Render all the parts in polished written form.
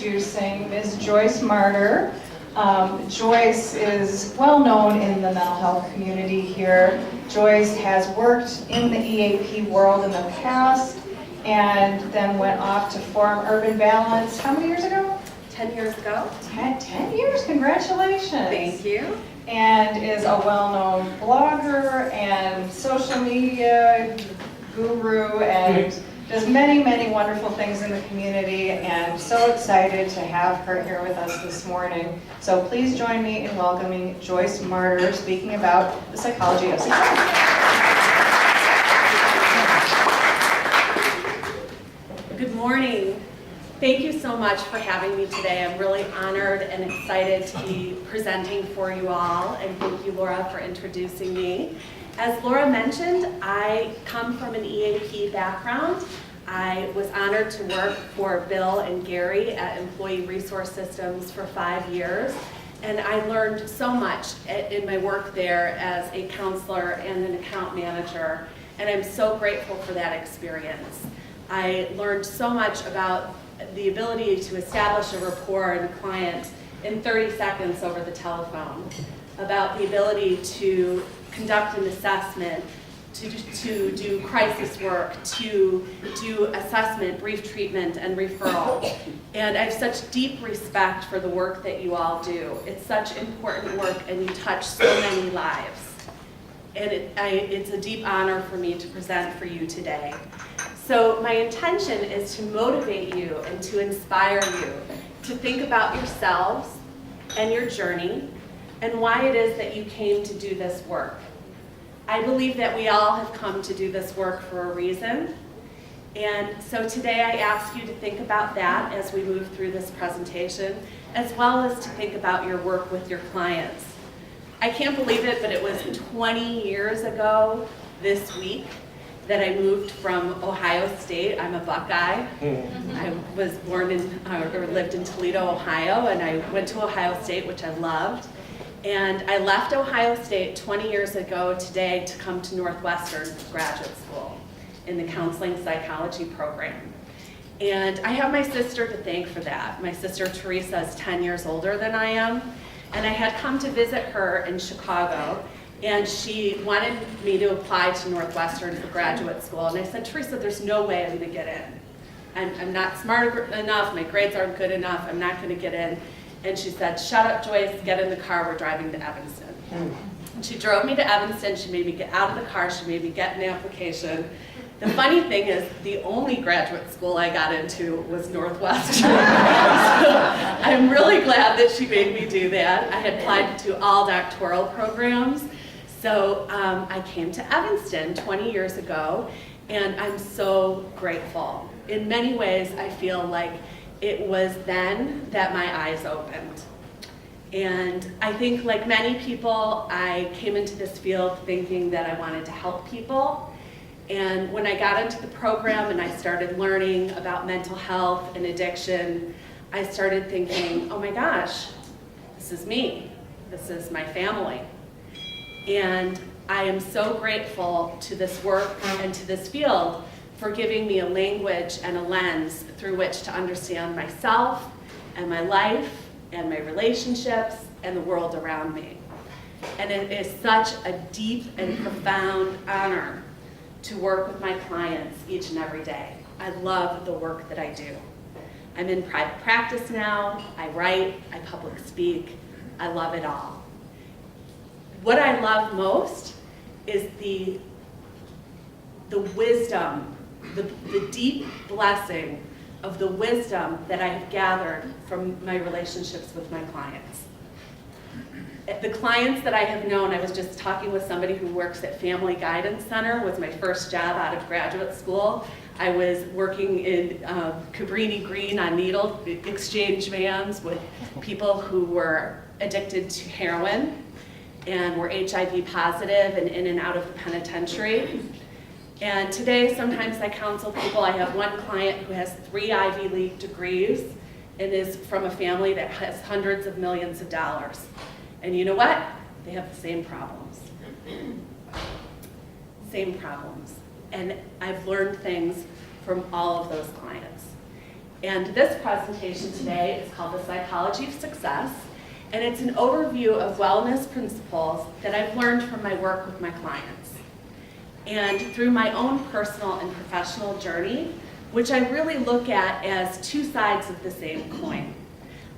introducing Ms. Joyce Marter. Joyce is well known in the mental health community here. Joyce has worked in the EAP world in the past and then went off to form Urban Balance. How many years ago? 10 years ago. 10 years, congratulations. Thank you. And is a well-known blogger and social media guru and does many, many wonderful things in the community, and so excited to have her here with us this morning. So please join me in welcoming Joyce Marter, speaking about the psychology of success. Good morning. Thank you so much for having me today. I'm really honored and excited to be presenting for you all, and thank you, Laura, for introducing me. As Laura mentioned, I come from an EAP background. I was honored to work for Bill and Gary at Employee Resource Systems for 5 years, and I learned so much in my work there as a counselor and an account manager, and I'm so grateful for that experience. I learned so much about the ability to establish a rapport with a client in 30 seconds over the telephone, about the ability to conduct an assessment, to do crisis work, to do assessment, brief treatment, and referral. And I have such deep respect for the work that you all do. It's such important work, and you touch so many lives. And it's a deep honor for me to present for you today. So my intention is to motivate you and to inspire you to think about yourselves and your journey and why it is that you came to do this work. I believe that we all have come to do this work for a reason. And so today I ask you to think about that as we move through this presentation, as well as to think about your work with your clients. I can't believe it, but it was 20 years ago this week that I moved from Ohio State. I'm a Buckeye. I was born in, or lived in Toledo, Ohio, and I went to Ohio State, which I loved. And I left Ohio State 20 years ago today to come to Northwestern graduate school in the counseling psychology program. And I have my sister to thank for that. My sister Teresa is 10 years older than I am, and I had come to visit her in Chicago, and she wanted me to apply to Northwestern for graduate school. And I said, Teresa, there's no way I'm gonna get in. I'm not smart enough, my grades aren't good enough, I'm not gonna get in. And she said, shut up, Joyce, get in the car, we're driving to Evanston. And she drove me to Evanston, she made me get out of the car, she made me get an application. The funny thing is, the only graduate school I got into was Northwestern. So I'm really glad that she made me do that. I had applied to all doctoral programs. So I came to Evanston 20 years ago, and I'm so grateful. In many ways, I feel like it was then that my eyes opened. And I think, like many people, I came into this field thinking that I wanted to help people. And when I got into the program and I started learning about mental health and addiction, I started thinking, oh my gosh, this is me. This is my family. And I am so grateful to this work and to this field for giving me a language and a lens through which to understand myself and my life and my relationships and the world around me. And it is such a deep and profound honor to work with my clients each and every day. I love the work that I do. I'm in private practice now, I write, I public speak, I love it all. What I love most is the wisdom, the deep blessing of the wisdom that I have gathered from my relationships with my clients. The clients that I have known, I was just talking with somebody who works at Family Guidance Center, was my first job out of graduate school. I was working in Cabrini Green on needle exchange vans with people who were addicted to heroin and were HIV positive and in and out of the penitentiary. And today, sometimes I counsel people. I have one client who has 3 Ivy League degrees and is from a family that has hundreds of millions of dollars. And you know what? They have the same problems. Same problems. And I've learned things from all of those clients. And this presentation today is called The Psychology of Success, and it's an overview of wellness principles that I've learned from my work with my clients. And through my own personal and professional journey, which I really look at as two sides of the same coin.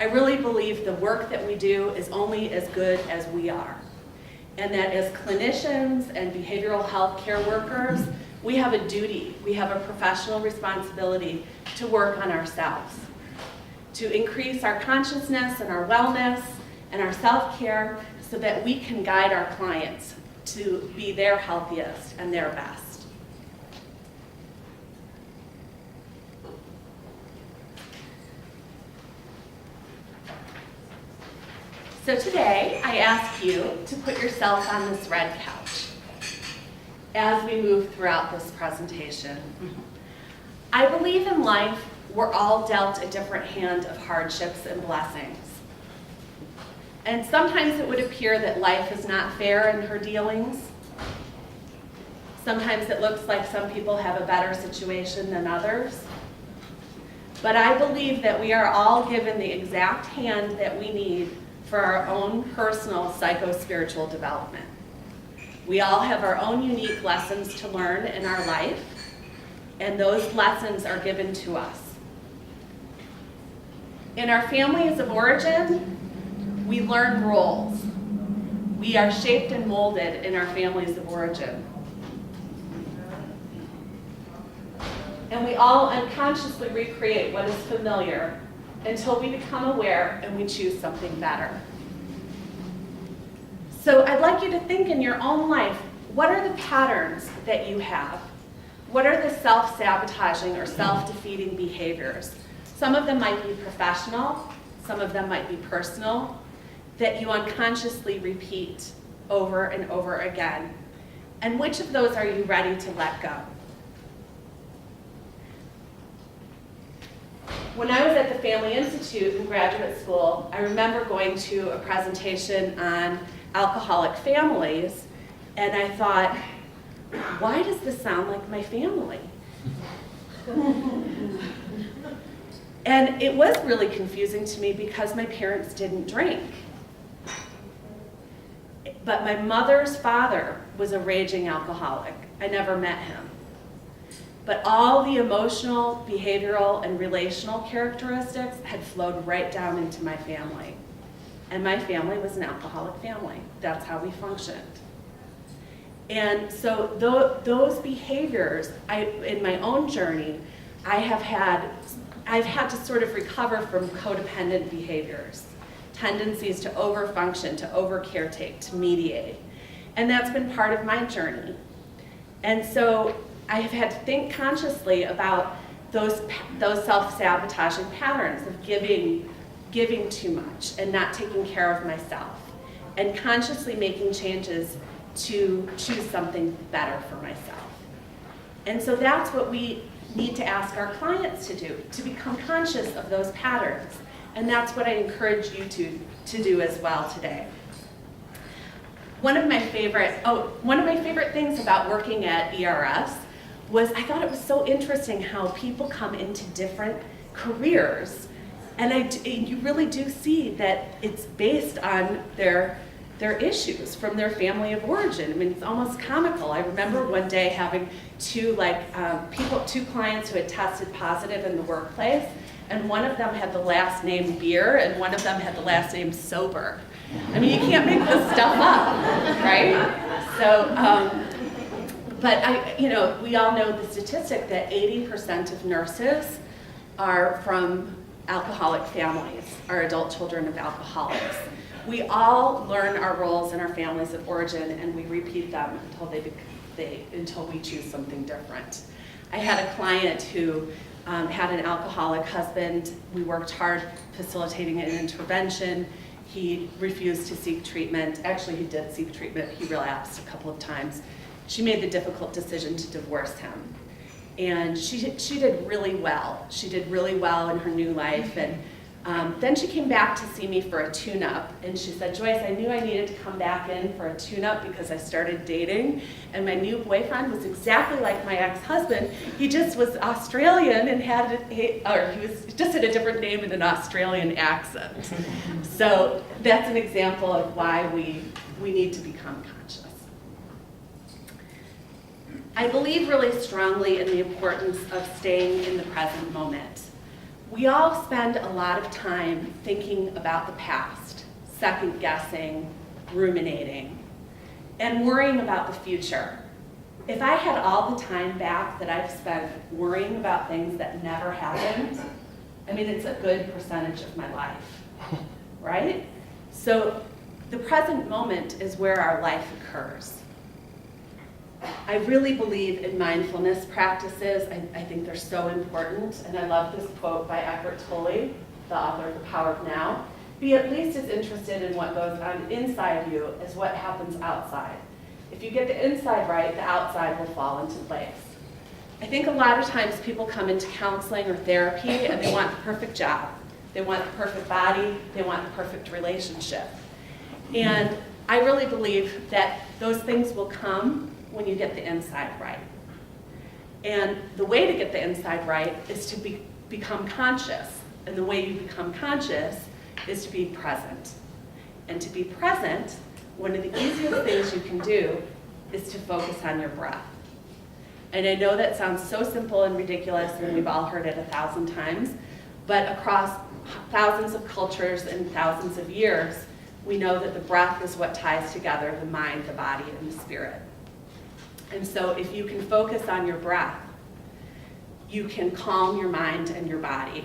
I really believe the work that we do is only as good as we are. And that as clinicians and behavioral health care workers, we have a duty, we have a professional responsibility to work on ourselves, to increase our consciousness and our wellness and our self-care so that we can guide our clients to be their healthiest and their best. So today, I ask you to put yourself on this red couch as we move throughout this presentation. I believe in life, we're all dealt a different hand of hardships and blessings. And sometimes it would appear that life is not fair in her dealings. Sometimes it looks like some people have a better situation than others. But I believe that we are all given the exact hand that we need for our own personal psycho-spiritual development. We all have our own unique lessons to learn in our life, and those lessons are given to us. In our families of origin, we learn roles. We are shaped and molded in our families of origin. And we all unconsciously recreate what is familiar until we become aware and we choose something better. So I'd like you to think in your own life, what are the patterns that you have? What are the self-sabotaging or self-defeating behaviors? Some of them might be professional, some of them might be personal, that you unconsciously repeat over and over again. And which of those are you ready to let go? When I was at the Family Institute in graduate school, I remember going to a presentation on alcoholic families, and I thought, why does this sound like my family? And it was really confusing to me because my parents didn't drink. But my mother's father was a raging alcoholic. I never met him. But all the emotional, behavioral, and relational characteristics had flowed right down into my family. And my family was an alcoholic family. That's how we functioned. And so those behaviors, in my own journey, I've had to sort of recover from codependent behaviors, tendencies to overfunction, to over-caretake, to mediate. And that's been part of my journey. And so I have had to think consciously about those self-sabotaging patterns of giving too much and not taking care of myself, and consciously making changes to choose something better for myself. And so that's what we need to ask our clients to do, to become conscious of those patterns. And that's what I encourage you to do as well today. One of my favorite things about working at ERS was I thought it was so interesting how people come into different careers, and you really do see that it's based on their issues from their family of origin. I mean, it's almost comical. I remember one day having two clients who had tested positive in the workplace, and one of them had the last name Beer, and one of them had the last name Sober. I mean, you can't make this stuff up, right? So, but we all know the statistic that 80% of nurses are from alcoholic families, are adult children of alcoholics. We all learn our roles in our families of origin, and we repeat them until we choose something different. I had a client who had an alcoholic husband. We worked hard facilitating an intervention. He refused to seek treatment. Actually, he did seek treatment. He relapsed a couple of times. She made the difficult decision to divorce him. And she did really well. She did really well in her new life, and Then she came back to see me for a tune-up, and she said, Joyce, I knew I needed to come back in for a tune-up because I started dating, and my new boyfriend was exactly like my ex-husband. He just was Australian and he was just had a different name and an Australian accent. So that's an example of why we need to become conscious. I believe really strongly in the importance of staying in the present moment. We all spend a lot of time thinking about the past, second guessing, ruminating, and worrying about the future. If I had all the time back that I've spent worrying about things that never happened, I mean, it's a good percentage of my life, right? So the present moment is where our life occurs. I really believe in mindfulness practices. I think they're so important, and I love this quote by Eckhart Tolle, the author of The Power of Now. Be at least as interested in what goes on inside you as what happens outside. If you get the inside right, the outside will fall into place. I think a lot of times people come into counseling or therapy and they want the perfect job. They want the perfect body. They want the perfect relationship. And I really believe that those things will come when you get the inside right. And the way to get the inside right is to become conscious. And the way you become conscious is to be present. And to be present, one of the easiest things you can do is to focus on your breath. And I know that sounds so simple and ridiculous, and we've all heard it 1,000 times, but across thousands of cultures and thousands of years, we know that the breath is what ties together the mind, the body, and the spirit. And so if you can focus on your breath, you can calm your mind and your body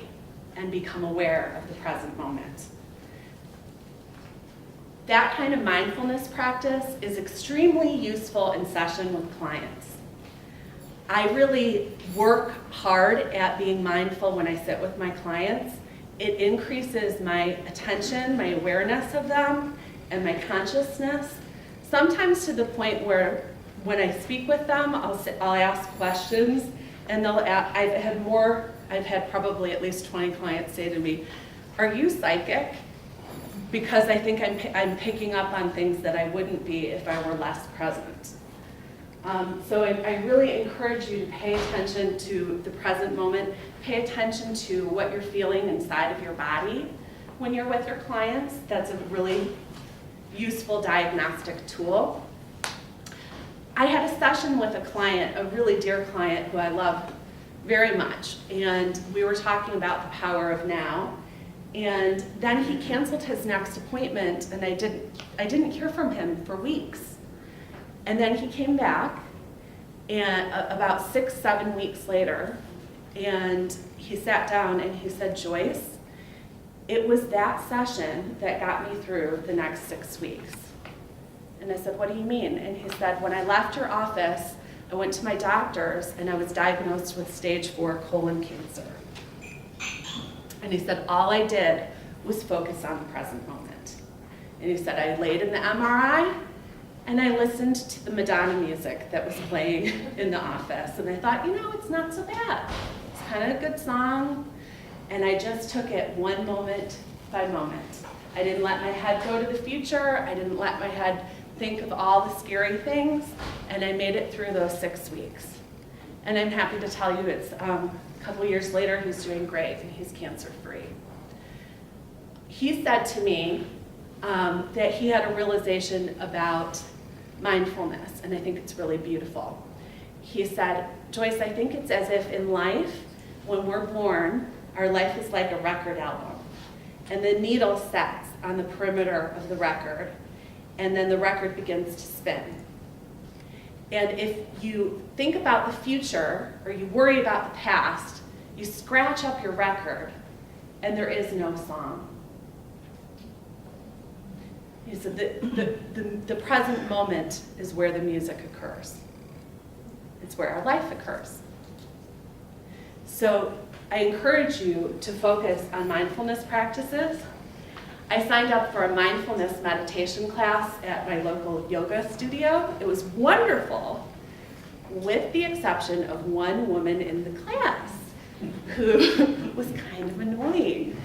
and become aware of the present moment. That kind of mindfulness practice is extremely useful in session with clients. I really work hard at being mindful when I sit with my clients. It increases my attention, my awareness of them, and my consciousness, sometimes to the point where when I speak with them, I'll ask questions, and I've had probably at least 20 clients say to me, "Are you psychic?" Because I think I'm picking up on things that I wouldn't be if I were less present. So I really encourage you to pay attention to the present moment, pay attention to what you're feeling inside of your body when you're with your clients. That's a really useful diagnostic tool. I had a session with a client, a really dear client who I love very much, and we were talking about the power of now. And then he canceled his next appointment, and I didn't hear from him for weeks. And then he came back, and about 6-7 weeks later, and he sat down and he said, "Joyce, it was that session that got me through the next 6 weeks." And I said, "What do you mean?" And he said, "When I left your office, I went to my doctor's and I was diagnosed with stage 4 colon cancer." And he said, "All I did was focus on the present moment." And he said, "I laid in the MRI and I listened to the Madonna music that was playing in the office. And I thought, it's not so bad. It's kind of a good song. And I just took it one moment by moment. I didn't let my head go to the future. I didn't let my head think of all the scary things. And I made it through those 6 weeks. And I'm happy to tell you it's a couple years later, he's doing great and he's cancer-free." He said to me that he had a realization about mindfulness, and I think it's really beautiful. He said, "Joyce, I think it's as if in life, when we're born, our life is like a record album, and the needle sets on the perimeter of the record, and then the record begins to spin. And if you think about the future, or you worry about the past, you scratch up your record, and there is no song." He said the present moment is where the music occurs. It's where our life occurs. So I encourage you to focus on mindfulness practices. I signed up for a mindfulness meditation class at my local yoga studio. It was wonderful, with the exception of one woman in the class who was kind of annoying.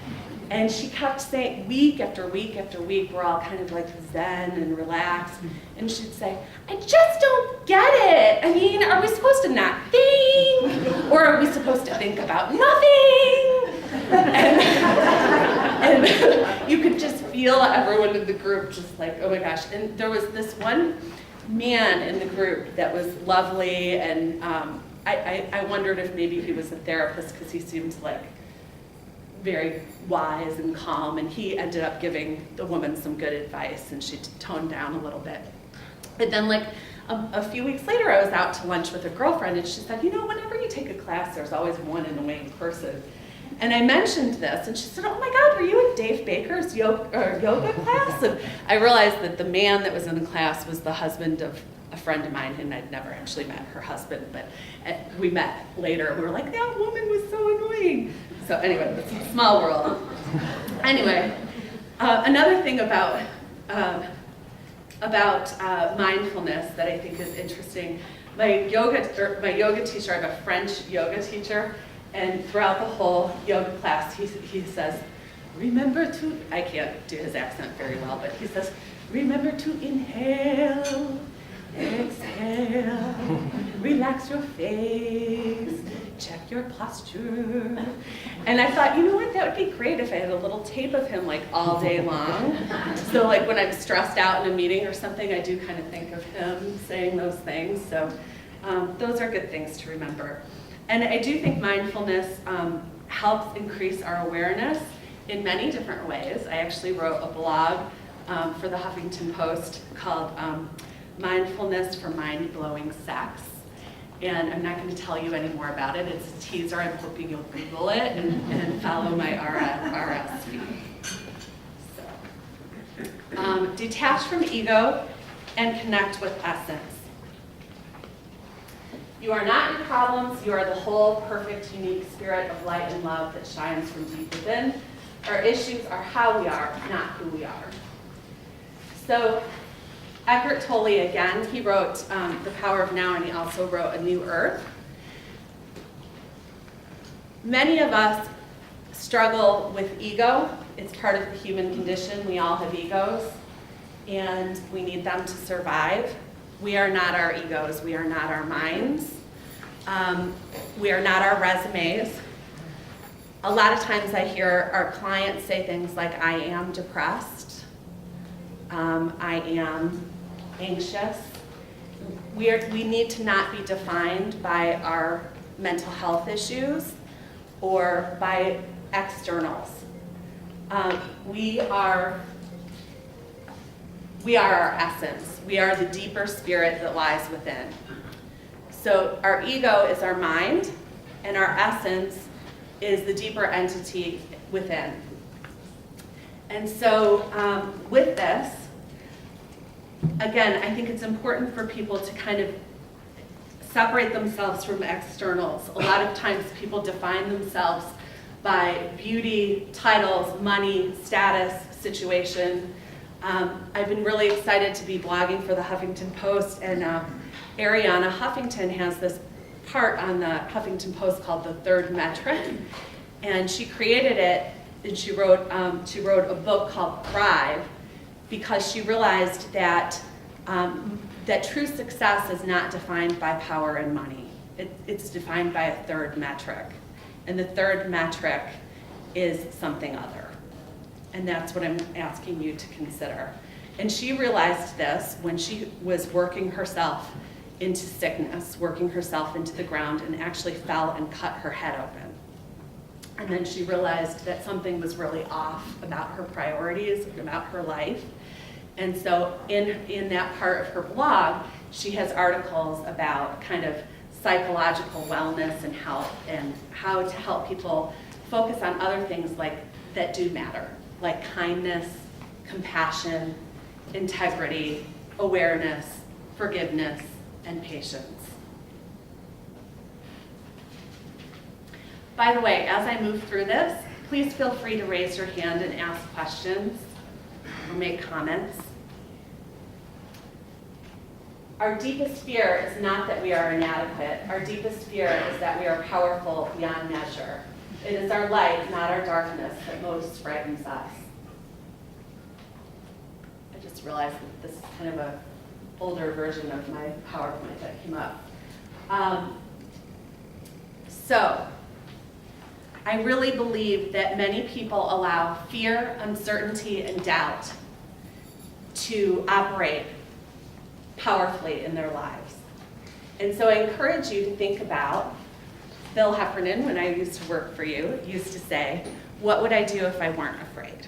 And she kept saying, week after week after week, we're all kind of like zen and relaxed. And she'd say, I just don't get it. I mean, are we supposed to not think? Or are we supposed to think about nothing? And you could just feel everyone in the group just like, oh my gosh. And there was this one man in the group that was lovely, and I wondered if maybe he was a therapist, because he seemed like very wise and calm, and he ended up giving the woman some good advice, and she toned down a little bit. And then like a few weeks later, I was out to lunch with a girlfriend, and she said, you know, whenever you take a class, there's always one annoying person. And I mentioned this, and she said, oh my God, were you at Dave Baker's yoga class? And I realized that the man that was in the class was the husband of a friend of mine, and I'd never actually met her husband, but we met later, and we were like, that woman was so annoying. So anyway, it's a small world. Anyway, another thing about mindfulness that I think is interesting, my yoga teacher, I have a French yoga teacher, and throughout the whole yoga class, he says, remember to, I can't do his accent very well, but he says, remember to inhale, exhale, relax your face, check your posture. And I thought, you know what, that would be great if I had a little tape of him like all day long. So like when I'm stressed out in a meeting or something, I do kind of think of him saying those things. So those are good things to remember. And I do think mindfulness helps increase our awareness in many different ways. I actually wrote a blog for the Huffington Post called Mindfulness for Mind-Blowing Sex. And I'm not going to tell you any more about it. It's a teaser. I'm hoping you'll Google it and follow my RS feed. So, detach from ego and connect with essence. You are not your problems. You are the whole, perfect, unique spirit of light and love that shines from deep within. Our issues are how we are, not who we are. So, Eckhart Tolle, again, he wrote The Power of Now, and he also wrote A New Earth. Many of us struggle with ego. It's part of the human condition. We all have egos, and we need them to survive. We are not our egos. We are not our minds. We are not our resumes. A lot of times I hear our clients say things like, I am depressed. I am anxious. We need to not be defined by our mental health issues or by externals. We are our essence. We are the deeper spirit that lies within. So our ego is our mind, and our essence is the deeper entity within. And so with this, again, I think it's important for people to kind of separate themselves from externals. A lot of times people define themselves by beauty, titles, money, status, situation. I've been really excited to be blogging for the Huffington Post, and Ariana Huffington has this part on the Huffington Post called The Third Metric, and she created it, and she wrote a book called Thrive, because she realized that that true success is not defined by power and money. It's defined by a third metric. And the third metric is something other. And that's what I'm asking you to consider. And she realized this when she was working herself into sickness, working herself into the ground, and actually fell and cut her head open. And then she realized that something was really off about her priorities, about her life. And so in that part of her blog, she has articles about kind of psychological wellness and health, and how to help people focus on other things like that do matter, like kindness, compassion, integrity, awareness, forgiveness, and patience. By the way, as I move through this, please feel free to raise your hand and ask questions or make comments. Our deepest fear is not that we are inadequate. Our deepest fear is that we are powerful beyond measure. It is our light, not our darkness, that most frightens us. I just realized that this is kind of an older version of my PowerPoint that came up. So, I really believe that many people allow fear, uncertainty, and doubt to operate powerfully in their lives. And so I encourage you to think about, Bill Heffernan, when I used to work for you, used to say, what would I do if I weren't afraid?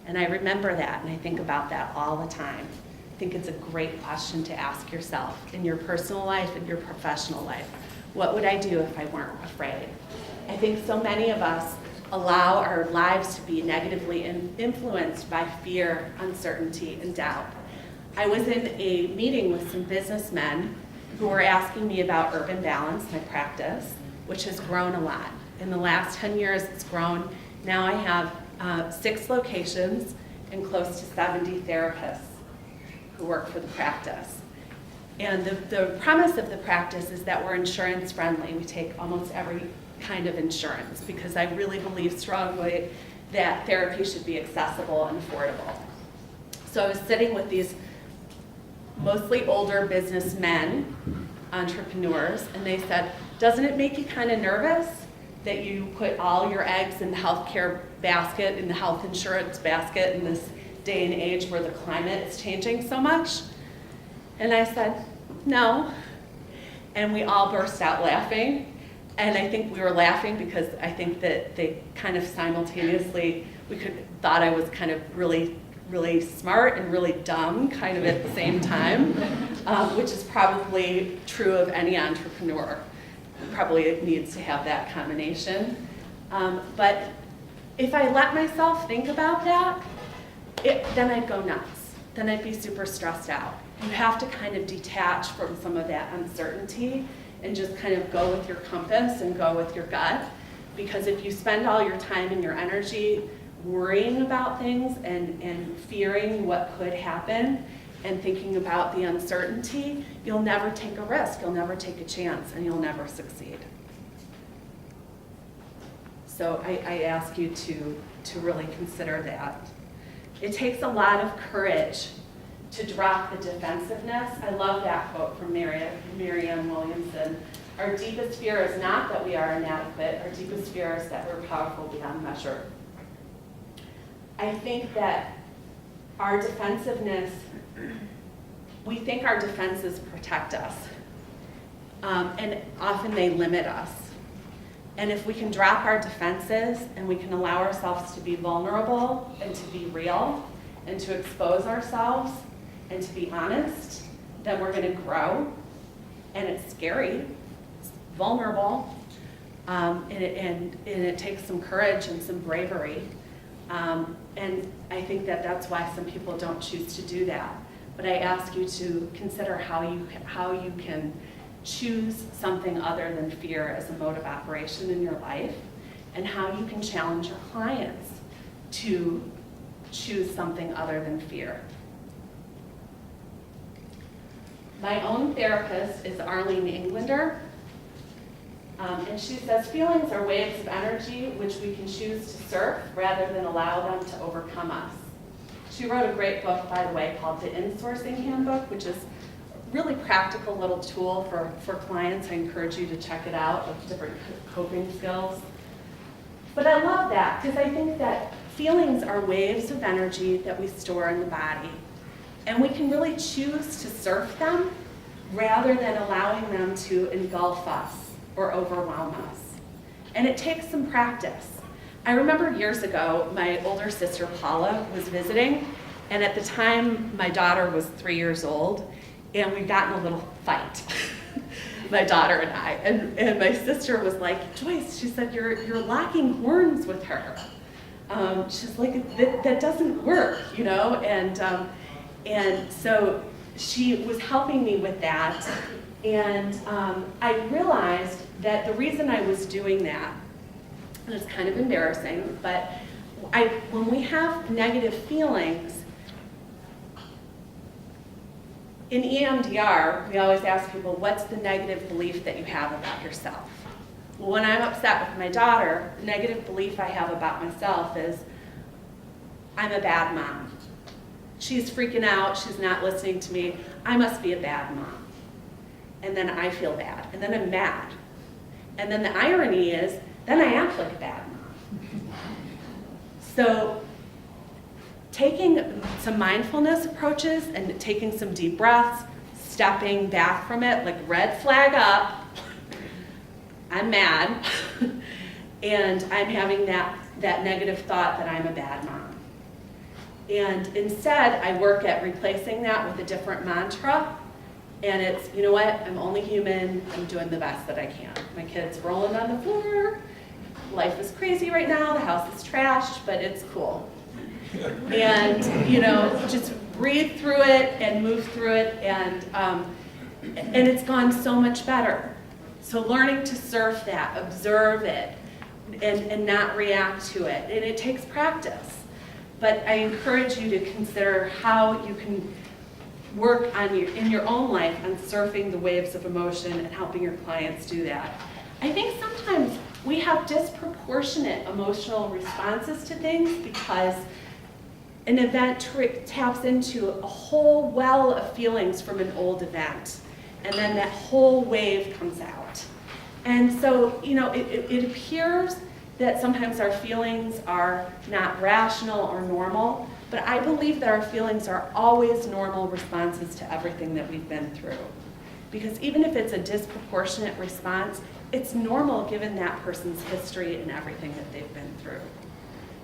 And I remember that, and I think about that all the time. I think it's a great question to ask yourself in your personal life and your professional life. What would I do if I weren't afraid? I think so many of us allow our lives to be negatively influenced by fear, uncertainty, and doubt. I was in a meeting with some businessmen who were asking me about urban balance, my practice, which has grown a lot. In the last 10 years, it's grown. Now I have 6 locations and close to 70 therapists who work for the practice. And the premise of the practice is that we're insurance friendly. We take almost every kind of insurance because I really believe strongly that therapy should be accessible and affordable. So I was sitting with these mostly older businessmen, entrepreneurs, and they said, doesn't it make you kind of nervous that you put all your eggs in the healthcare basket, in the health insurance basket in this day and age where the climate is changing so much? And I said, no. And we all burst out laughing. And I think we were laughing because I think that they kind of simultaneously, thought I was kind of really, really smart and really dumb kind of at the same time, which is probably true of any entrepreneur. Probably needs to have that combination. But if I let myself think about that, then I'd go nuts. Then I'd be super stressed out. You have to kind of detach from some of that uncertainty and just kind of go with your compass and go with your gut. Because if you spend all your time and your energy worrying about things and fearing what could happen and thinking about the uncertainty, you'll never take a risk, you'll never take a chance, and you'll never succeed. So I ask you to really consider that. It takes a lot of courage to drop the defensiveness. I love that quote from Marianne Williamson. Our deepest fear is not that we are inadequate. Our deepest fear is that we're powerful beyond measure. I think that our defensiveness, we think our defenses protect us. And often they limit us. And if we can drop our defenses and we can allow ourselves to be vulnerable and to be real and to expose ourselves and to be honest, then we're going to grow. And it's scary, it's vulnerable, and it takes some courage and some bravery. And I think that that's why some people don't choose to do that. But I ask you to consider how you can choose something other than fear as a mode of operation in your life, and how you can challenge your clients to choose something other than fear. My own therapist is Arlene Englander, and she says feelings are waves of energy which we can choose to surf rather than allow them to overcome us. She wrote a great book, by the way, called The Insourcing Handbook, which is a really practical little tool for clients. I encourage you to check it out with different coping skills. But I love that because I think that feelings are waves of energy that we store in the body. And we can really choose to surf them rather than allowing them to engulf us or overwhelm us. And it takes some practice. I remember years ago, my older sister Paula was visiting, and at the time my daughter was 3 years old, and we'd gotten a little fight, my daughter and I. And my sister was like, Joyce, she said, you're locking horns with her. She's like, that doesn't work, you know? And so she was helping me with that. And I realized that the reason I was doing that, and it's kind of embarrassing, but when we have negative feelings, in EMDR, we always ask people, what's the negative belief that you have about yourself? when I'm upset with my daughter, the negative belief I have about myself is I'm a bad mom. She's freaking out, she's not listening to me, I must be a bad mom. And then I feel bad, and then I'm mad. And then the irony is, then I act like a bad mom. So taking some mindfulness approaches and taking some deep breaths, stepping back from it, like red flag up, I'm mad, and I'm having that negative thought that I'm a bad mom. And instead, I work at replacing that with a different mantra, and it's, you know what, I'm only human, I'm doing the best that I can. My kid's rolling on the floor, life is crazy right now, the house is trashed, but it's cool. And, you know, just breathe through it and move through it, and it's gone so much better. So learning to surf that, observe it, and not react to it, and it takes practice. But I encourage you to consider how you can work on in your own life on surfing the waves of emotion and helping your clients do that. I think sometimes we have disproportionate emotional responses to things because an event taps into a whole well of feelings from an old event, and then that whole wave comes out. And so, you know, it appears that sometimes our feelings are not rational or normal, but I believe that our feelings are always normal responses to everything that we've been through. Because even if it's a disproportionate response, it's normal given that person's history and everything that they've been through.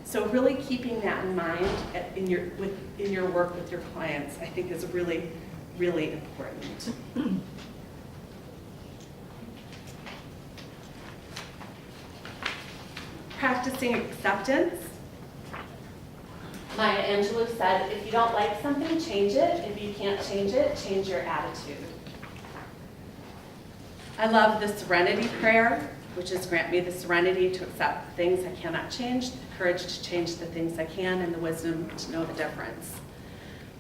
So really keeping that in mind in your work with your clients, I think is really, really important. Practicing acceptance. Maya Angelou said, if you don't like something, change it. If you can't change it, change your attitude. I love the serenity prayer, which is grant me the serenity to accept the things I cannot change, the courage to change the things I can, and the wisdom to know the difference.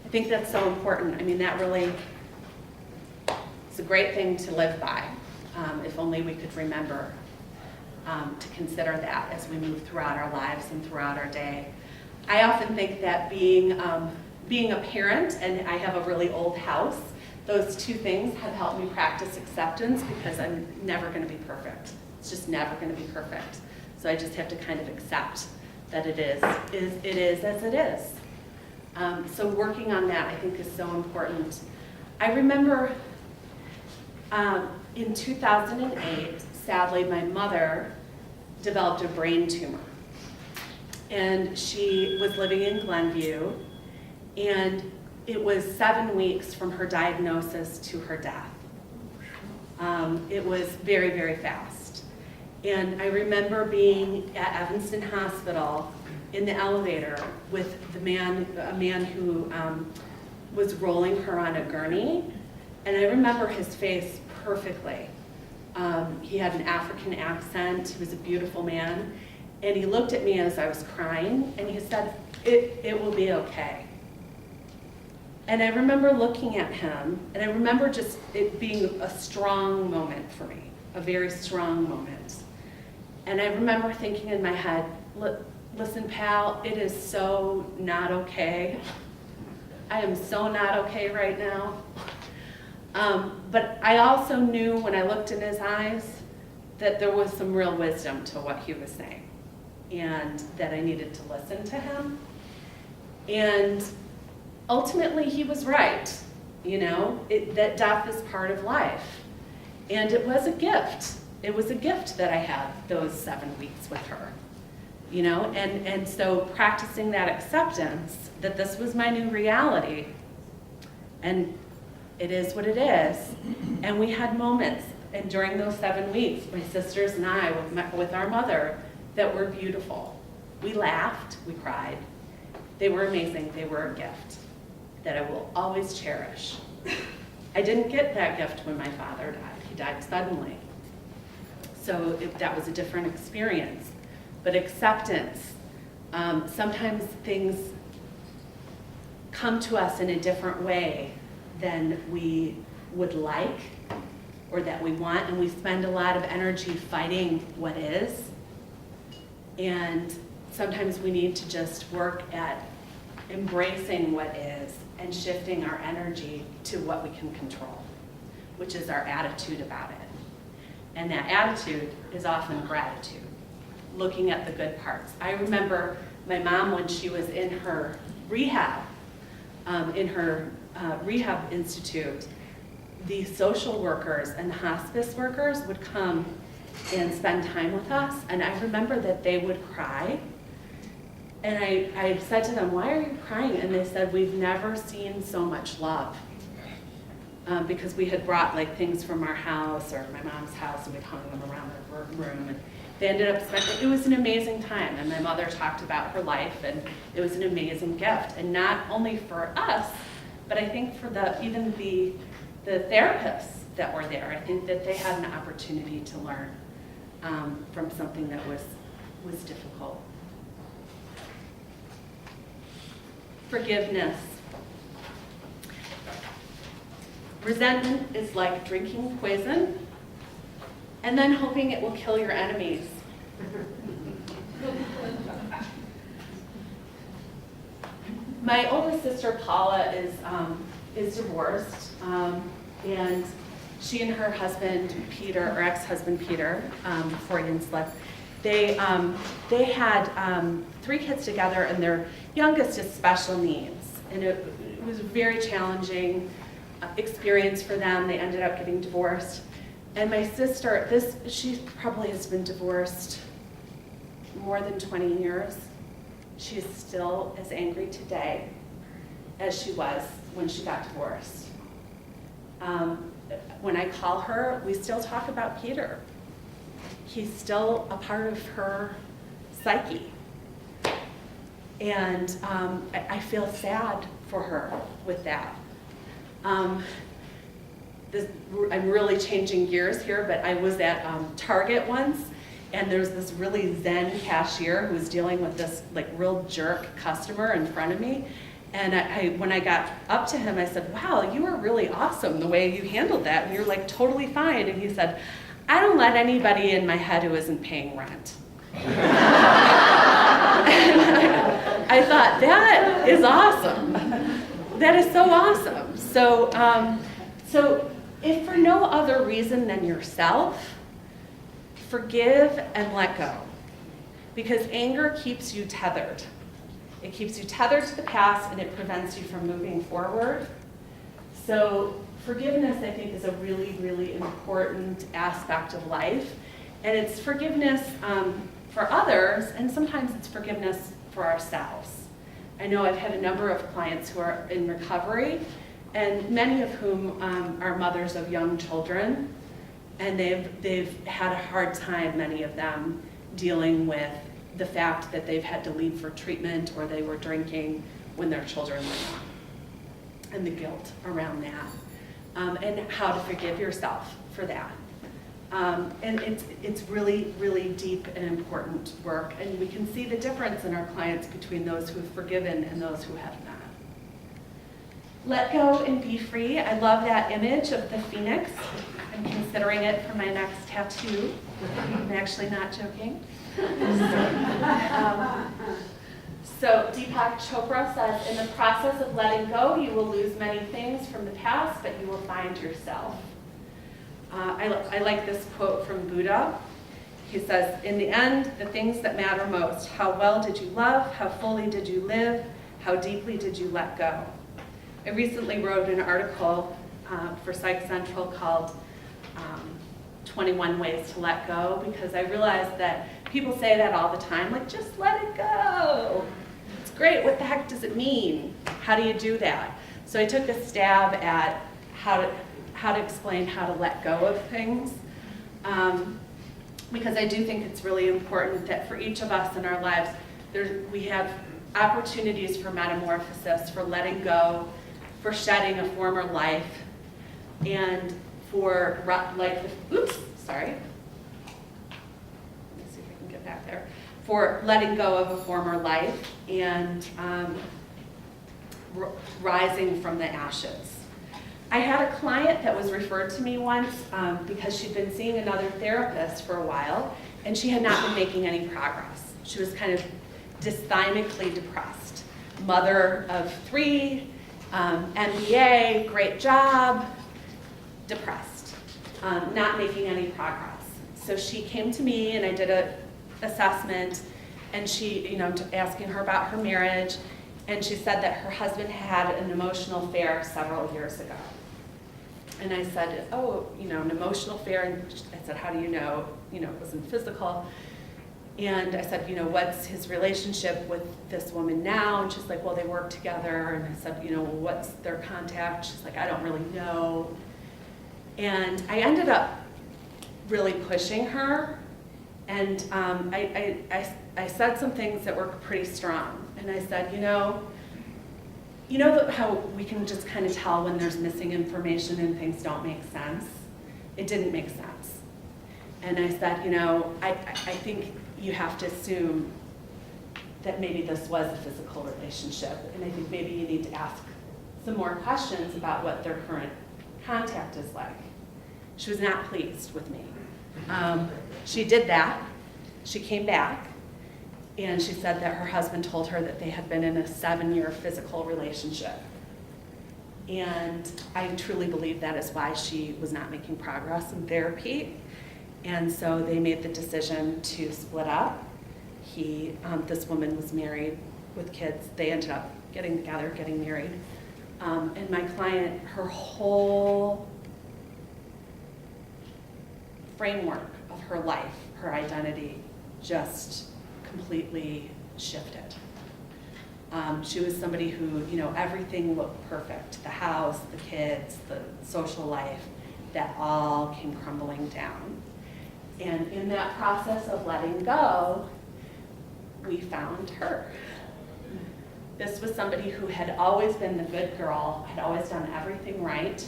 I think that's so important. I mean, that really is a great thing to live by, if only we could remember to consider that as we move throughout our lives and throughout our day. I often think that being a parent, and I have a really old house, those two things have helped me practice acceptance because I'm never going to be perfect. It's just never going to be perfect. So I just have to kind of accept that it is as it is. So working on that I think is so important. I remember in 2008, sadly, my mother developed a brain tumor. And she was living in Glenview, and it was 7 weeks from her diagnosis to her death. It was very, very fast. And I remember being at Evanston Hospital in the elevator with a man who was rolling her on a gurney, and I remember his face perfectly. He had an African accent, he was a beautiful man, and he looked at me as I was crying, and he said, it will be okay. And I remember looking at him, and I remember just it being a strong moment for me, a very strong moment. And I remember thinking in my head, listen, pal, it is so not okay. I am so not okay right now. But I also knew when I looked in his eyes that there was some real wisdom to what he was saying, and that I needed to listen to him. And ultimately he was right, you know, that death is part of life. And it was a gift. It was a gift that I had those 7 weeks with her, you know, and so practicing that acceptance that this was my new reality, and it is what it is. And we had moments, and during those 7 weeks, my sisters and I, with our mother, that were beautiful. We laughed, we cried. They were amazing, they were a gift that I will always cherish. I didn't get that gift when my father died. He died suddenly. So that was a different experience. But acceptance, sometimes things come to us in a different way than we would like, or that we want, and we spend a lot of energy fighting what is. And sometimes we need to just work at embracing what is and shifting our energy to what we can control, which is our attitude about it. And that attitude is often gratitude, looking at the good parts. I remember my mom, when she was in her rehab, rehab institute, the social workers and the hospice workers would come and spend time with us, and I remember that they would cry. And I said to them, "Why are you crying?" And they said, "We've never seen so much love." Because we had brought like things from our house or my mom's house, and we'd hung them around the room. And they ended up spending, it was an amazing time. And my mother talked about her life, and it was an amazing gift. And not only for us, but I think for even the therapists that were there. I think that they had an opportunity to learn from something that was difficult. Forgiveness. Resentment is like drinking poison and then hoping it will kill your enemies. My oldest sister Paula is divorced, and she and her husband Peter, or ex-husband Peter, Freudian slip, they had 3 kids together, and their youngest is special needs, and it was a very challenging experience for them. They ended up getting divorced. And my sister, she probably has been divorced more than 20 years. She is still as angry today as she was when she got divorced. When I call her, we still talk about Peter. He's still a part of her psyche. And I feel sad for her with that. I'm really changing gears here, but I was at Target once, and there's this really zen cashier who was dealing with this like real jerk customer in front of me. And when I got up to him, I said, "Wow, you were really awesome the way you handled that. And you're like totally fine." And he said, "I don't let anybody in my head who isn't paying rent." I thought, that is awesome. That is so awesome. So if for no other reason than yourself, forgive and let go. Because anger keeps you tethered. It keeps you tethered to the past, and it prevents you from moving forward. So forgiveness, I think, is a really, really important aspect of life. And it's forgiveness for others, and sometimes it's forgiveness for ourselves. I know I've had a number of clients who are in recovery, and many of whom are mothers of young children, and they've had a hard time, many of them, dealing with the fact that they've had to leave for treatment or they were drinking when their children were young, and the guilt around that, and how to forgive yourself for that. And it's really, really deep and important work, and we can see the difference in our clients between those who have forgiven and those who have not. Let go and be free. I love that image of the phoenix. I'm considering it for my next tattoo. I'm actually not joking. So Deepak Chopra says, "In the process of letting go, you will lose many things from the past, but you will find yourself." I like this quote from Buddha. He says, "In the end, the things that matter most, how well did you love, how fully did you live, how deeply did you let go?" I recently wrote an article for Psych Central called 21 Ways to Let Go, because I realized that people say that all the time, like, just let it go. It's great, what the heck does it mean? How do you do that? So I took a stab at how to explain how to let go of things, because I do think it's really important that for each of us in our lives, we have opportunities for metamorphosis, for letting go, for shedding a former life, and for for letting go of a former life and rising from the ashes. I had a client that was referred to me once because she'd been seeing another therapist for a while, and she had not been making any progress. She was kind of dysthymically depressed. Mother of 3, MBA, great job, depressed, not making any progress. So she came to me and I did an assessment, and she, asking her about her marriage, and she said that her husband had an emotional affair several years ago. And I said, oh, an emotional affair, and I said, how do you know? It wasn't physical. And I said, what's his relationship with this woman now? And she's like, well, they work together. And I said, what's their contact? She's like, I don't really know. And I ended up really pushing her. And I said some things that were pretty strong. And I said, how we can just kind of tell when there's missing information and things don't make sense? It didn't make sense. And I said, I think you have to assume that maybe this was a physical relationship, and I think maybe you need to ask some more questions about what their current contact is like. She was not pleased with me. She did that. She came back, and she said that her husband told her that they had been in a 7-year physical relationship. And I truly believe that is why she was not making progress in therapy. And so they made the decision to split up. This woman was married with kids. They ended up getting together, getting married. And my client, her whole framework of her life, her identity, just completely shifted. She was somebody who, everything looked perfect. The house, the kids, the social life, that all came crumbling down. And in that process of letting go, we found her. This was somebody who had always been the good girl, had always done everything right,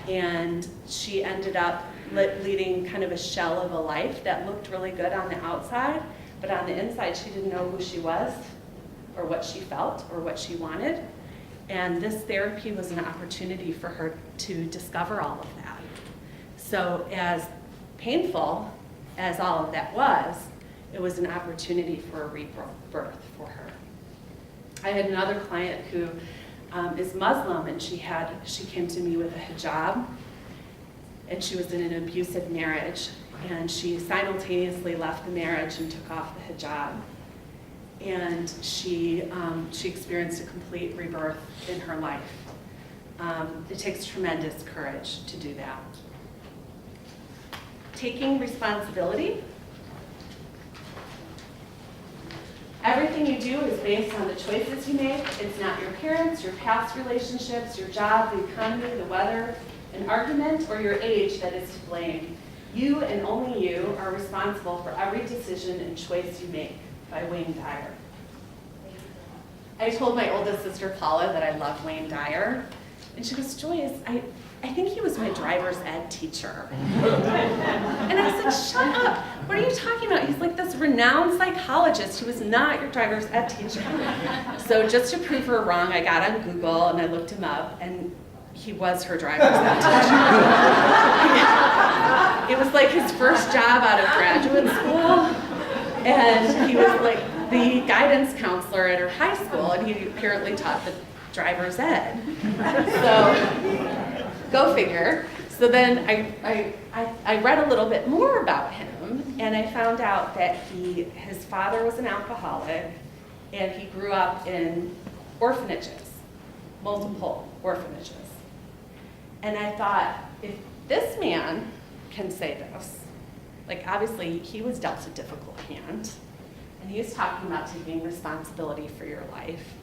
and she ended up leading kind of a shell of a life that looked really good on the outside, but on the inside she didn't know who she was, or what she felt, or what she wanted. And this therapy was an opportunity for her to discover all of that. So as painful as all of that was, it was an opportunity for a rebirth for her. I had another client who is Muslim, and she came to me with a hijab, and she was in an abusive marriage, and she simultaneously left the marriage and took off the hijab. And she experienced a complete rebirth in her life. It takes tremendous courage to do that. Taking responsibility. Everything you do is based on the choices you make. It's not your parents, your past relationships, your job, the economy, the weather, an argument, or your age that is to blame. You and only you are responsible for every decision and choice you make. By Wayne Dyer. I told my oldest sister Paula that I love Wayne Dyer, and she goes, Joyce, I think he was my driver's ed teacher. And I said, shut up, what are you talking about? He's like this renowned psychologist. He was not your driver's ed teacher. So just to prove her wrong, I got on Google and I looked him up, and he was her driver's ed teacher. It was like his first job out of graduate school. And he was like the guidance counselor at her high school, and he apparently taught the driver's ed. So, go figure. So then I read a little bit more about him, and I found out that his father was an alcoholic, and he grew up in orphanages, multiple orphanages. And I thought, if this man can say this, like, obviously, he was dealt a difficult hand, and he was talking about taking responsibility for your life.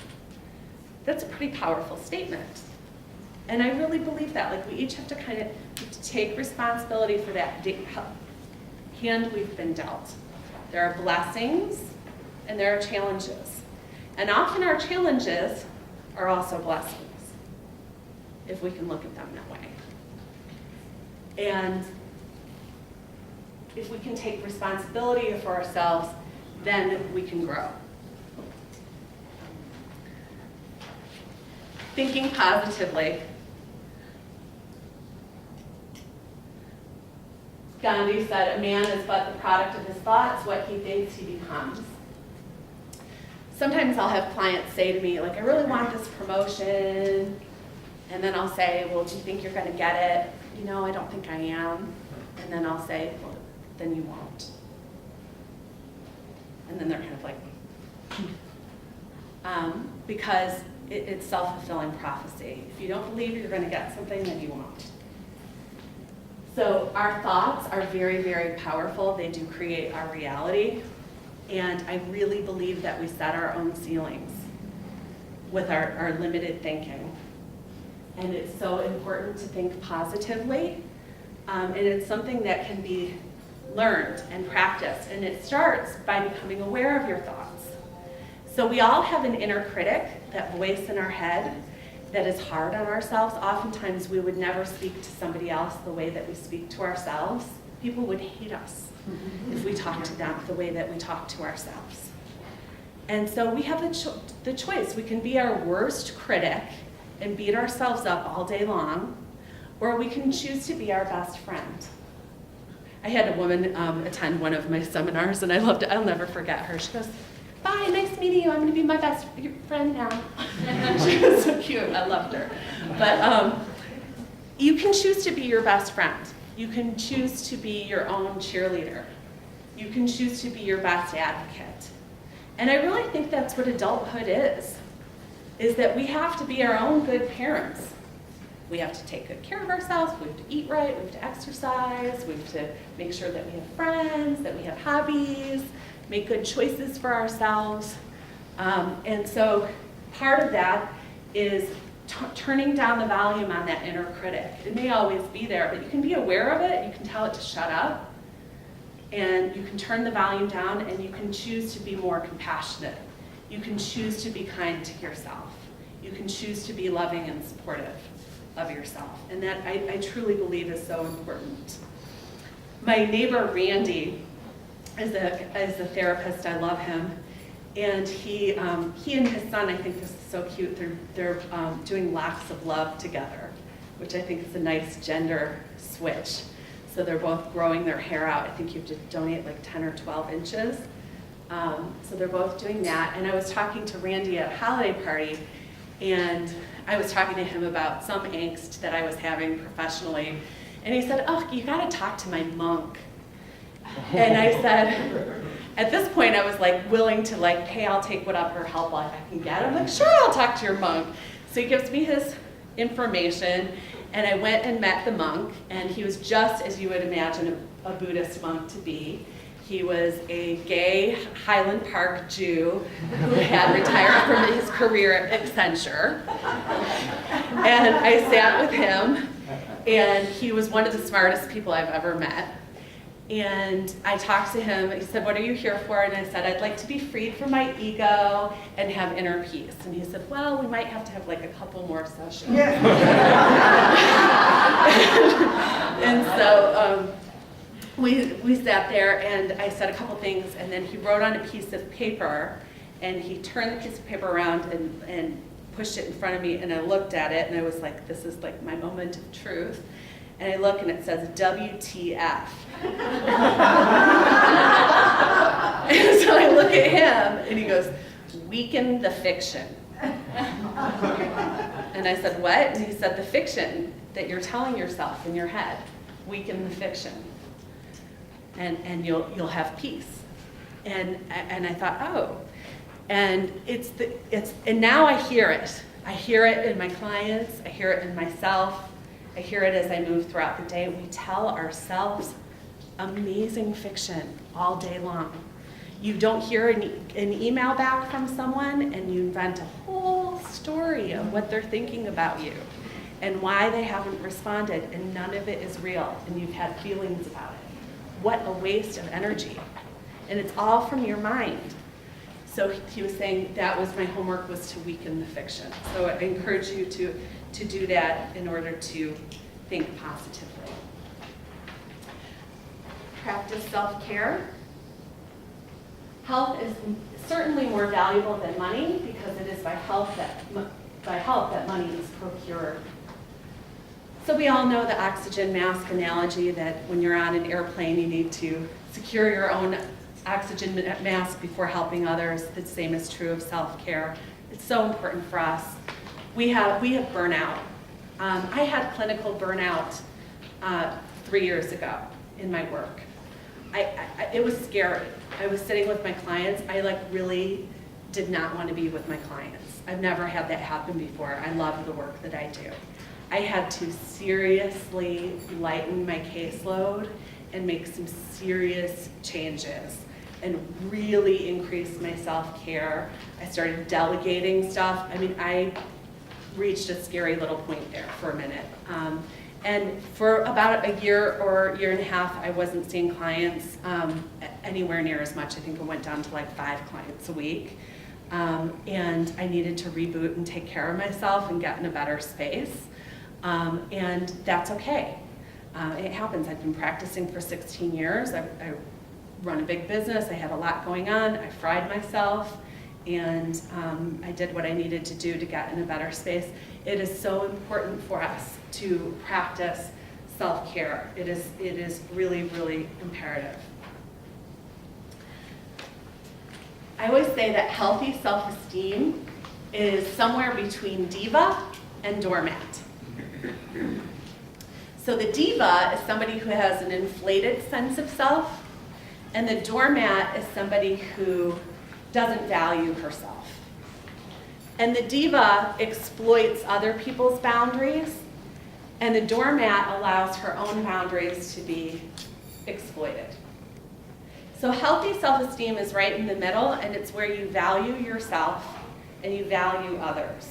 That's a pretty powerful statement. And I really believe that. Like, we each have to kind of take responsibility for that hand we've been dealt. There are blessings, and there are challenges. And often our challenges are also blessings, if we can look at them that way. And if we can take responsibility for ourselves, then we can grow. Thinking positively. Gandhi said, a man is but the product of his thoughts, what he thinks he becomes. Sometimes I'll have clients say to me, like, I really want this promotion. And then I'll say, well, do you think you're going to get it? You know, I don't think I am. And then I'll say, well, then you won't. And then they're kind of like, because it's self-fulfilling prophecy. If you don't believe you're going to get something, then you won't. So our thoughts are very, very powerful. They do create our reality. And I really believe that we set our own ceilings with our limited thinking. And it's so important to think positively. And it's something that can be learned and practiced. And it starts by becoming aware of your thoughts. So we all have an inner critic, that voice in our head that is hard on ourselves. Oftentimes we would never speak to somebody else the way that we speak to ourselves. People would hate us if we talked to them the way that we talk to ourselves. And so we have the choice. We can be our worst critic and beat ourselves up all day long, or we can choose to be our best friend. I had a woman attend one of my seminars, and I loved it. I'll never forget her. She goes, bye, nice meeting you. I'm going to be my best friend now. She was so cute. I loved her. But you can choose to be your best friend. You can choose to be your own cheerleader. You can choose to be your best advocate. And I really think that's what adulthood is that we have to be our own good parents. We have to take good care of ourselves, we have to eat right, we have to exercise, we have to make sure that we have friends, that we have hobbies, make good choices for ourselves. And so part of that is turning down the volume on that inner critic. It may always be there, but you can be aware of it, you can tell it to shut up, and you can turn the volume down, and you can choose to be more compassionate. You can choose to be kind to yourself. You can choose to be loving and supportive of yourself. And that I truly believe is so important. My neighbor Randy is a therapist. I love him. And he and his son, I think this is so cute, they're doing locks of love together, which I think is a nice gender switch. So they're both growing their hair out. I think you have to donate like 10 or 12 inches. So they're both doing that. And I was talking to Randy at a holiday party, and I was talking to him about some angst that I was having professionally. And he said, oh, you gotta talk to my monk. And I said, at this point I was like willing to like, hey, I'll take whatever help I can get. I'm like, sure, I'll talk to your monk. So he gives me his information, and I went and met the monk, and he was just as you would imagine a Buddhist monk to be. He was a gay Highland Park Jew who had retired from his career at Accenture. And I sat with him, and he was one of the smartest people I've ever met. And I talked to him, he said, what are you here for? And I said, I'd like to be freed from my ego and have inner peace. And he said, well, we might have to have like a couple more sessions. Yeah. And so we sat there, and I said a couple things, and then he wrote on a piece of paper, and he turned the piece of paper around and pushed it in front of me, and I looked at it, and I was like, this is like my moment of truth. And I look, and it says, WTF. And so I look at him, and he goes, weaken the fiction. And I said, what? And he said, the fiction that you're telling yourself in your head, weaken the fiction. And you'll have peace. And I thought, oh. And and now I hear it. I hear it in my clients, I hear it in myself, I hear it as I move throughout the day. We tell ourselves amazing fiction all day long. You don't hear an email back from someone, and you invent a whole story of what they're thinking about you and why they haven't responded, and none of it is real, and you've had feelings about it. What a waste of energy. And it's all from your mind. So he was saying that was my homework, was to weaken the fiction. So I encourage you to do that in order to think positively. Practice self-care. Health is certainly more valuable than money, because it is by health that money is procured. So we all know the oxygen mask analogy, that when you're on an airplane, you need to secure your own oxygen mask before helping others. The same is true of self-care. It's so important for us. We have burnout. I had clinical burnout 3 years ago in my work. It was scary. I was sitting with my clients. I really did not want to be with my clients. I've never had that happen before. I love the work that I do. I had to seriously lighten my caseload and make some serious changes and really increase my self-care. I started delegating stuff. I mean, I reached a scary little point there for a minute. And for about a year or year and a half, I wasn't seeing clients anywhere near as much. I think it went down to like 5 clients a week. And I needed to reboot and take care of myself and get in a better space. And that's okay. It happens. I've been practicing for 16 years. I run a big business. I had a lot going on. I fried myself. And I did what I needed to do to get in a better space. It is so important for us to practice self-care. It is really, really imperative. I always say that healthy self-esteem is somewhere between diva and doormat. So the diva is somebody who has an inflated sense of self, and the doormat is somebody who doesn't value herself. And the diva exploits other people's boundaries, and the doormat allows her own boundaries to be exploited. So healthy self-esteem is right in the middle, and it's where you value yourself and you value others.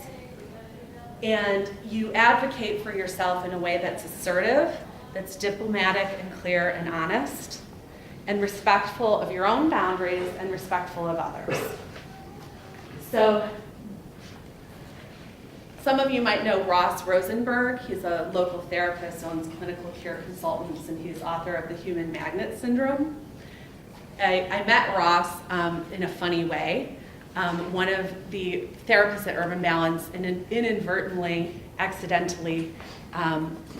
And you advocate for yourself in a way that's assertive, that's diplomatic and clear and honest, and respectful of your own boundaries and respectful of others. So some of you might know Ross Rosenberg. He's a local therapist, owns Clinical Care Consultants, and he's author of The Human Magnet Syndrome. I met Ross in a funny way. One of the therapists at Urban Balance inadvertently, accidentally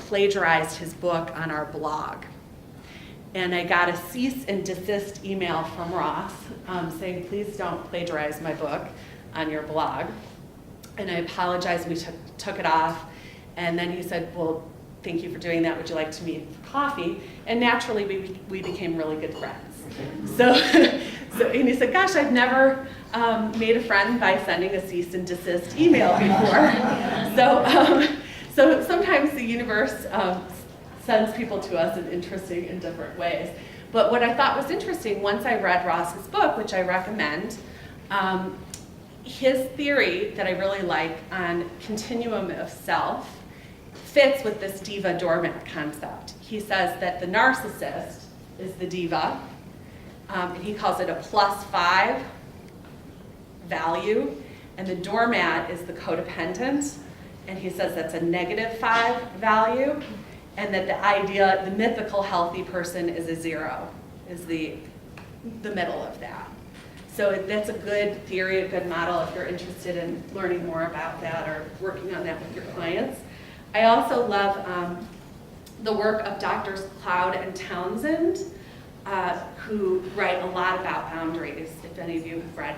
plagiarized his book on our blog. And I got a cease and desist email from Ross saying, please don't plagiarize my book on your blog. And I apologized, we took it off. And then he said, well, thank you for doing that. Would you like to meet for coffee? And naturally, we became really good friends. So and he said, gosh, I've never made a friend by sending a cease and desist email before. So sometimes the universe sends people to us in interesting and different ways. But what I thought was interesting, once I read Ross's book, which I recommend, his theory that I really like on continuum of self fits with this diva doormat concept. He says that the narcissist is the diva, and he calls it a +5 value, and the doormat is the codependent, and he says that's a -5 value, and that the mythical healthy person is a 0, is the middle of that. So that's a good theory, a good model if you're interested in learning more about that or working on that with your clients. I also love the work of Drs. Cloud and Townsend, who write a lot about boundaries, if any of you have read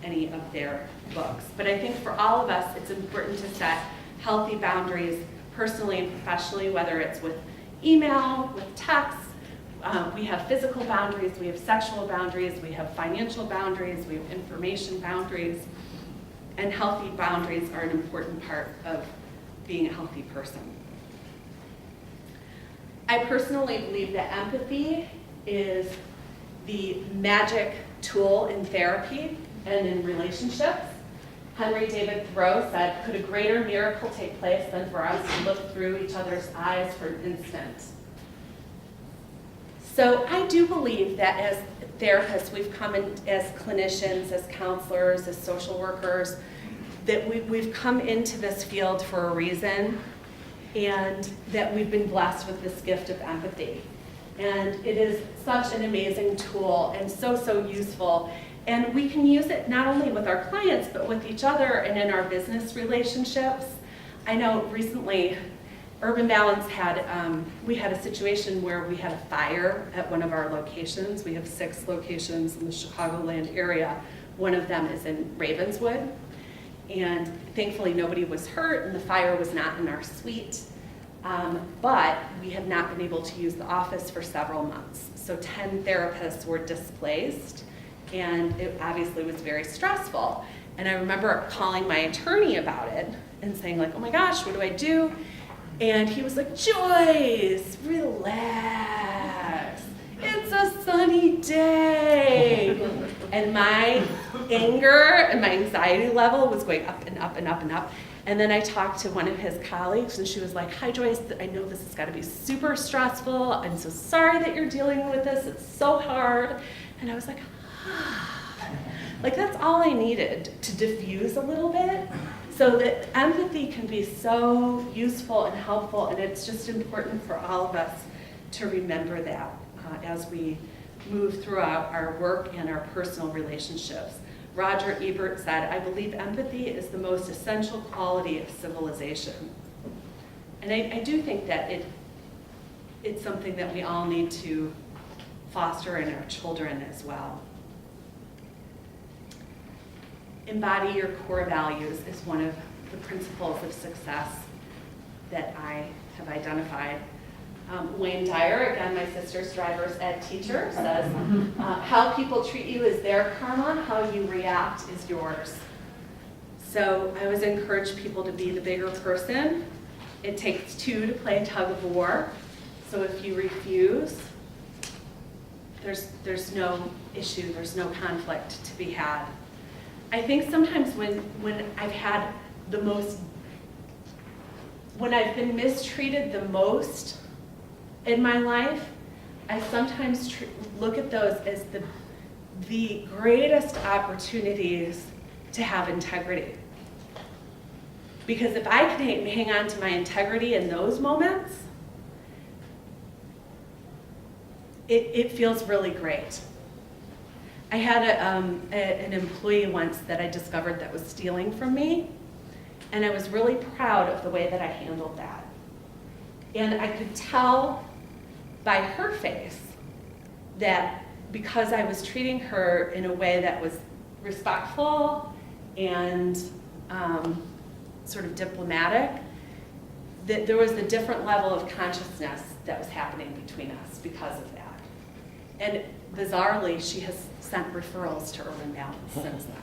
any of their books. But I think for all of us, it's important to set healthy boundaries personally and professionally, whether it's with email, with text. We have physical boundaries, we have sexual boundaries, we have financial boundaries, we have information boundaries, and healthy boundaries are an important part of being a healthy person. I personally believe that empathy is the magic tool in therapy and in relationships. Henry David Thoreau said, could a greater miracle take place than for us to look through each other's eyes for an instant? So I do believe that as therapists, we've come in as clinicians, as counselors, as social workers, that we've come into this field for a reason, and that we've been blessed with this gift of empathy. And it is such an amazing tool and so useful. And we can use it not only with our clients, but with each other and in our business relationships. I know recently Urban Balance had, we had a situation where we had a fire at one of our locations. We have 6 locations in the Chicagoland area. One of them is in Ravenswood. And thankfully nobody was hurt and the fire was not in our suite. But we had not been able to use the office for several months. So 10 therapists were displaced and it obviously was very stressful. And I remember calling my attorney about it and saying like, oh my gosh, what do I do? And he was like, Joyce, relax. It's a sunny day. And my anger and my anxiety level was going up and up and up and up. And then I talked to one of his colleagues and she was like, hi Joyce, I know this has got to be super stressful. I'm so sorry that you're dealing with this. It's so hard. And I was like, like that's all I needed to diffuse a little bit. So that empathy can be so useful and helpful, and it's just important for all of us to remember that as we move throughout our work and our personal relationships. Roger Ebert said, I believe empathy is the most essential quality of civilization. And I do think that it's something that we all need to foster in our children as well. Embody your core values is one of the principles of success that I have identified. Wayne Dyer, again, my sister's driver's ed teacher, says, how people treat you is their karma, how you react is yours. So I always encourage people to be the bigger person. It takes 2 to play tug of war. So if you refuse, there's no issue, there's no conflict to be had. I think sometimes when I've had the most, when I've been mistreated the most in my life, I sometimes look at those as the greatest opportunities to have integrity. Because if I can hang on to my integrity in those moments, it feels really great. I had an employee once that I discovered that was stealing from me, and I was really proud of the way that I handled that. And I could tell by her face that because I was treating her in a way that was respectful and sort of diplomatic, that there was a different level of consciousness that was happening between us because of that. And bizarrely, she has sent referrals to Urban Balance since then.